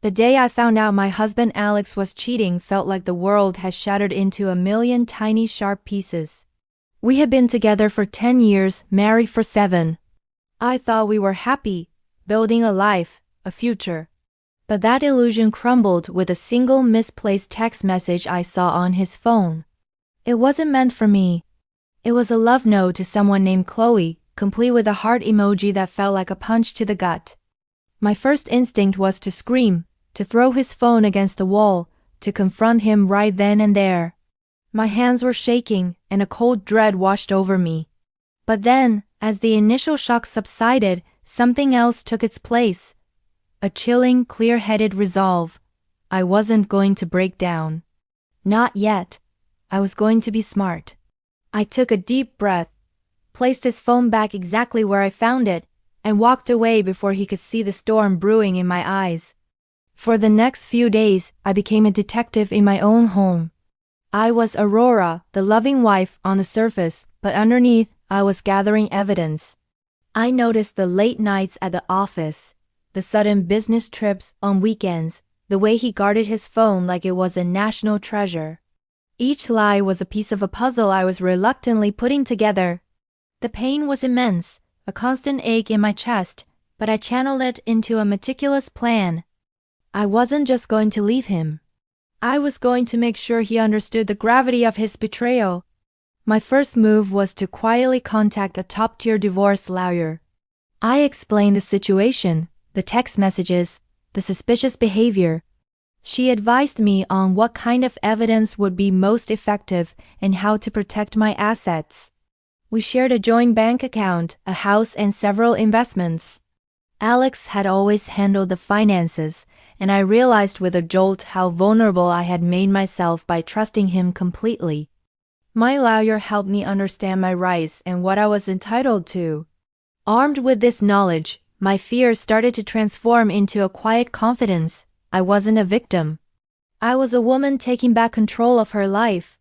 The day I found out my husband Alex was cheating felt like the world had shattered into a million tiny sharp pieces. We had been together for 10 years, married for 7. I thought we were happy, building a life, a future. But that illusion crumbled with a single misplaced text message I saw on his phone. It wasn't meant for me. It was a love note to someone named Chloe, complete with a heart emoji that felt like a punch to the gut. My first instinct was to scream, to throw his phone against the wall, to confront him right then and there. My hands were shaking, and a cold dread washed over me. But then, as the initial shock subsided, something else took its place. A chilling, clear-headed resolve. I wasn't going to break down. Not yet. I was going to be smart. I took a deep breath, placed his phone back exactly where I found it, and walked away before he could see the storm brewing in my eyes. For the next few days, I became a detective in my own home. I was Aurora, the loving wife, on the surface, but underneath, I was gathering evidence. I noticed the late nights at the office, the sudden business trips on weekends, the way he guarded his phone like it was a national treasure. Each lie was a piece of a puzzle I was reluctantly putting together. The pain was immense, a constant ache in my chest, but I channeled it into a meticulous plan. I wasn't just going to leave him. I was going to make sure he understood the gravity of his betrayal. My first move was to quietly contact a top-tier divorce lawyer. I explained the situation, the text messages, the suspicious behavior. She advised me on what kind of evidence would be most effective and how to protect my assets. We shared a joint bank account, a house, and several investments. Alex had always handled the finances, and I realized with a jolt how vulnerable I had made myself by trusting him completely. My lawyer helped me understand my rights and what I was entitled to. Armed with this knowledge, my fears started to transform into a quiet confidence. I wasn't a victim. I was a woman taking back control of her life.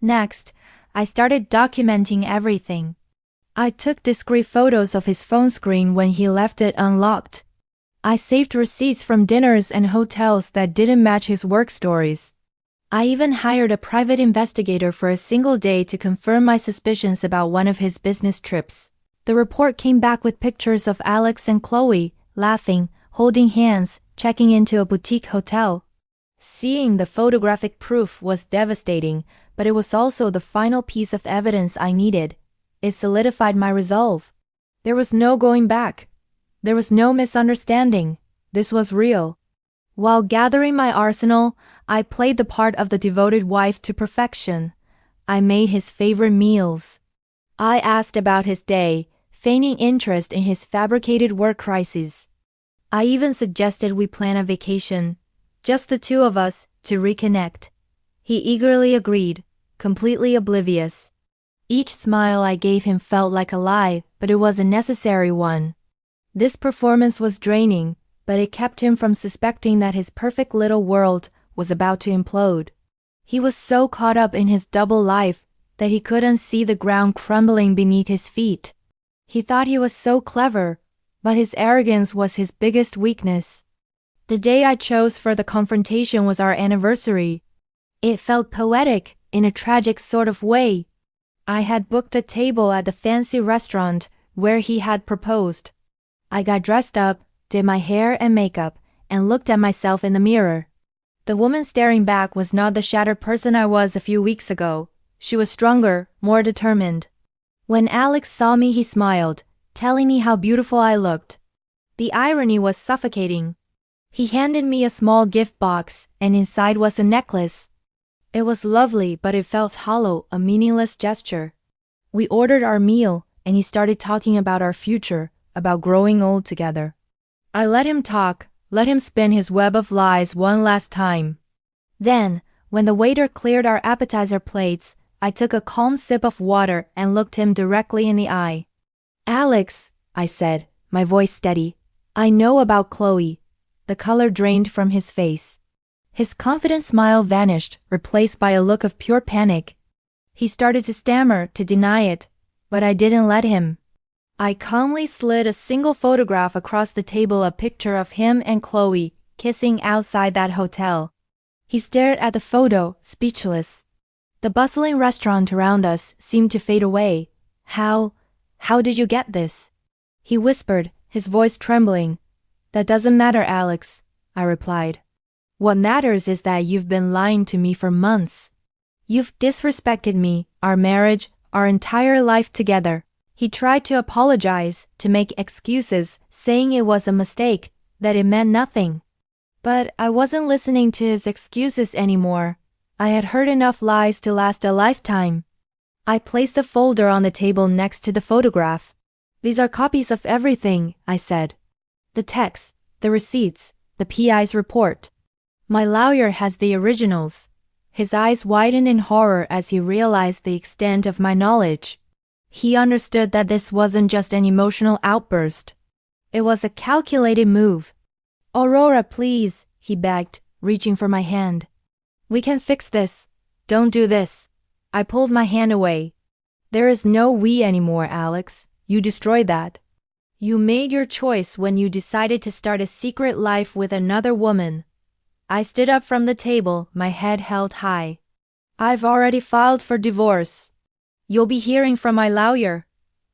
Next, I started documenting everything. I took discreet photos of his phone screen when he left it unlocked. I saved receipts from dinners and hotels that didn't match his work stories. I even hired a private investigator for a single day to confirm my suspicions about one of his business trips. The report came back with pictures of Alex and Chloe, laughing, holding hands, checking into a boutique hotel. Seeing the photographic proof was devastating, but it was also the final piece of evidence I needed. It solidified my resolve. There was no going back. There was no misunderstanding. This was real. While gathering my arsenal, I played the part of the devoted wife to perfection. I made his favorite meals. I asked about his day, feigning interest in his fabricated work crises. I even suggested we plan a vacation, just the two of us, to reconnect. He eagerly agreed, completely oblivious. Each smile I gave him felt like a lie, but it was a necessary one. This performance was draining, but it kept him from suspecting that his perfect little world was about to implode. He was so caught up in his double life that he couldn't see the ground crumbling beneath his feet. He thought he was so clever, but his arrogance was his biggest weakness. The day I chose for the confrontation was our anniversary. It felt poetic, in a tragic sort of way. I had booked a table at the fancy restaurant where he had proposed. I got dressed up, did my hair and makeup, and looked at myself in the mirror. The woman staring back was not the shattered person I was a few weeks ago. She was stronger, more determined. When Alex saw me, he smiled, telling me how beautiful I looked. The irony was suffocating. He handed me a small gift box, and inside was a necklace. It was lovely, but it felt hollow, a meaningless gesture. We ordered our meal, and he started talking about our future, about growing old together. I let him talk, let him spin his web of lies one last time. Then, when the waiter cleared our appetizer plates, I took a calm sip of water and looked him directly in the eye. "Alex," I said, my voice steady, "I know about Chloe." The color drained from his face. His confident smile vanished, replaced by a look of pure panic. He started to stammer, to deny it, but I didn't let him. I calmly slid a single photograph across the table, a picture of him and Chloe, kissing outside that hotel. He stared at the photo, speechless. The bustling restaurant around us seemed to fade away. How did you get this? He whispered, his voice trembling. That doesn't matter, Alex, I replied. What matters is that you've been lying to me for months. You've disrespected me, our marriage, our entire life together. He tried to apologize, to make excuses, saying it was a mistake, that it meant nothing. But I wasn't listening to his excuses anymore. I had heard enough lies to last a lifetime. I placed a folder on the table next to the photograph. These are copies of everything, I said. The texts, the receipts, the PI's report. My lawyer has the originals. His eyes widened in horror as he realized the extent of my knowledge. He understood that this wasn't just an emotional outburst. It was a calculated move. Aurora, please, he begged, reaching for my hand. We can fix this. Don't do this. I pulled my hand away. There is no we anymore, Alex. You destroyed that. You made your choice when you decided to start a secret life with another woman. I stood up from the table, my head held high. I've already filed for divorce. You'll be hearing from my lawyer.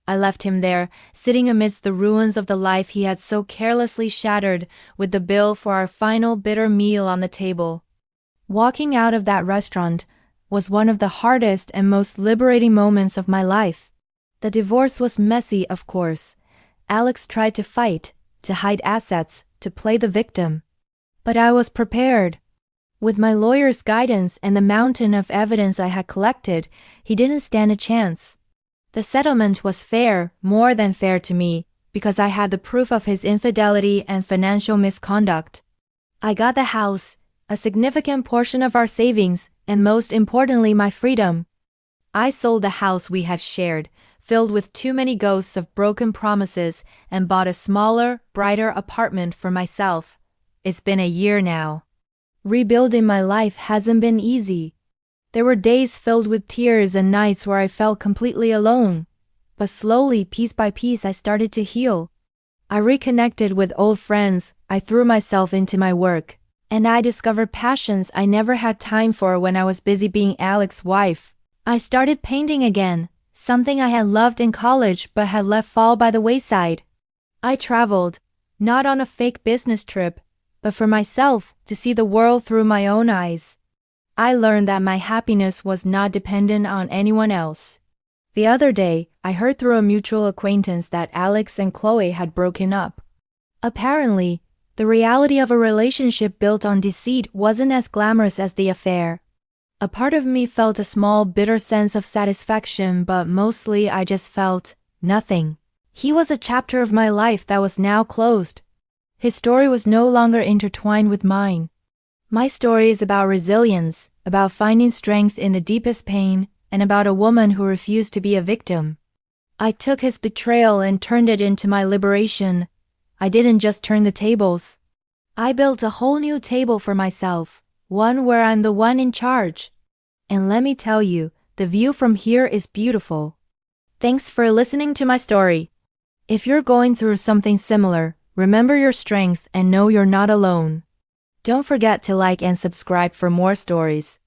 I left him there, sitting amidst the ruins of the life he had so carelessly shattered, with the bill for our final bitter meal on the table. Walking out of that restaurant was one of the hardest and most liberating moments of my life. The divorce was messy, of course. Alex tried to fight, to hide assets, to play the victim. But I was prepared. With my lawyer's guidance and the mountain of evidence I had collected, he didn't stand a chance. The settlement was fair, more than fair to me, because I had the proof of his infidelity and financial misconduct. I got the house, a significant portion of our savings, and most importantly, my freedom. I sold the house we had shared, filled with too many ghosts of broken promises, and bought a smaller, brighter apartment for myself. It's been a year now. Rebuilding my life hasn't been easy. There were days filled with tears and nights where I felt completely alone. But slowly, piece by piece, I started to heal. I reconnected with old friends, I threw myself into my work, and I discovered passions I never had time for when I was busy being Alex's wife. I started painting again, something I had loved in college but had let fall by the wayside. I traveled, not on a fake business trip, but for myself, to see the world through my own eyes. I learned that my happiness was not dependent on anyone else. The other day, I heard through a mutual acquaintance that Alex and Chloe had broken up. Apparently, the reality of a relationship built on deceit wasn't as glamorous as the affair. A part of me felt a small, bitter sense of satisfaction, but mostly I just felt nothing. He was a chapter of my life that was now closed. His story was no longer intertwined with mine. My story is about resilience, about finding strength in the deepest pain, and about a woman who refused to be a victim. I took his betrayal and turned it into my liberation. I didn't just turn the tables. I built a whole new table for myself, one where I'm the one in charge. And let me tell you, the view from here is beautiful. Thanks for listening to my story. If you're going through something similar, remember your strength and know you're not alone. Don't forget to like and subscribe for more stories.